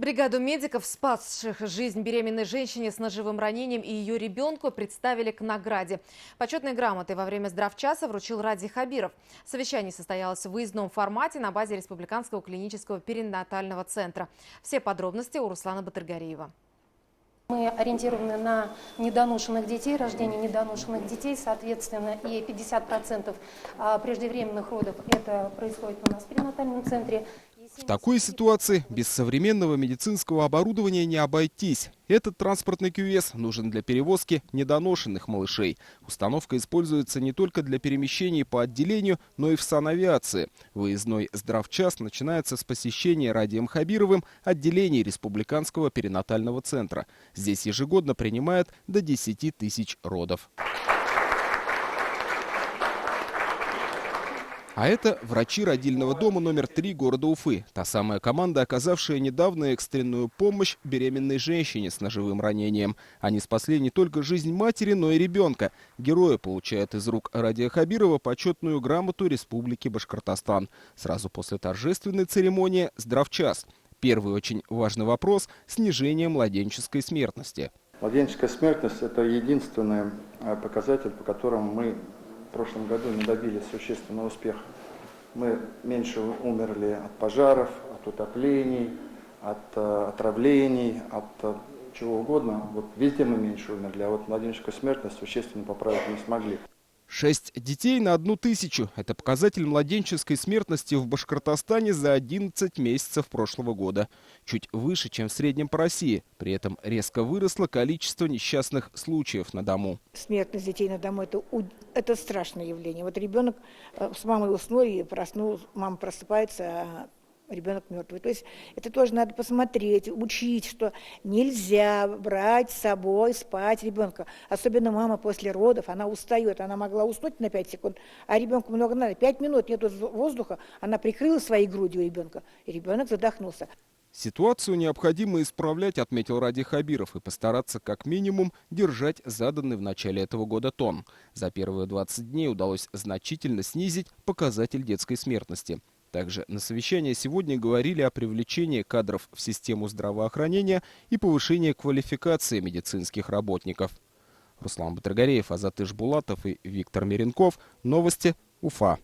Бригаду медиков, спасших жизнь беременной женщине с ножевым ранением и ее ребенку, представили к награде. Почетной грамотой во время здравчаса вручил Ради Хабиров. Совещание состоялось в выездном формате на базе Республиканского клинического перинатального центра. Все подробности у Руслана Батыргариева. Мы ориентированы на недоношенных детей, рождение недоношенных детей, соответственно, и 50% преждевременных родов это происходит у нас в перинатальном центре. В такой ситуации без современного медицинского оборудования не обойтись. Этот транспортный кювез нужен для перевозки недоношенных малышей. Установка используется не только для перемещений по отделению, но и в санавиации. Выездной здравчас начинается с посещения Радием Хабировым отделений Республиканского перинатального центра. Здесь ежегодно принимают до 10 тысяч родов. А это врачи родильного дома номер 3 города Уфы. Та самая команда, оказавшая недавно экстренную помощь беременной женщине с ножевым ранением. Они спасли не только жизнь матери, но и ребенка. Герои получают из рук Радия Хабирова почетную грамоту Республики Башкортостан. Сразу после торжественной церемонии «Здравчас». Первый очень важный вопрос – снижение младенческой смертности. Младенческая смертность – это единственный показатель, по которому мы в прошлом году не добились существенного успеха. Мы меньше умерли от пожаров, от утоплений, от отравлений, от чего угодно. Вот везде мы меньше умерли, а вот младенческую смертность существенно поправить не смогли. 6 детей на 1000 – это показатель младенческой смертности в Башкортостане за 11 месяцев прошлого года. Чуть выше, чем в среднем по России. При этом резко выросло количество несчастных случаев на дому. Смертность детей на дому – это страшное явление. Вот ребенок с мамой уснул и проснулся, мама просыпается, а ребенок мертвый. То есть это тоже надо посмотреть, учить, что нельзя брать с собой спать ребенка. Особенно мама после родов, она устает. Она могла уснуть на 5 секунд, а ребенку много надо. 5 минут нету воздуха, она прикрыла своей грудью ребенка, и ребенок задохнулся. Ситуацию необходимо исправлять, отметил Ради Хабиров, и постараться как минимум держать заданный в начале этого года тон. За первые 20 дней удалось значительно снизить показатель детской смертности. Также на совещании сегодня говорили о привлечении кадров в систему здравоохранения и повышении квалификации медицинских работников. Руслан Батыргариев, Азат Ишбулатов и Виктор Миренков. Новости Уфа.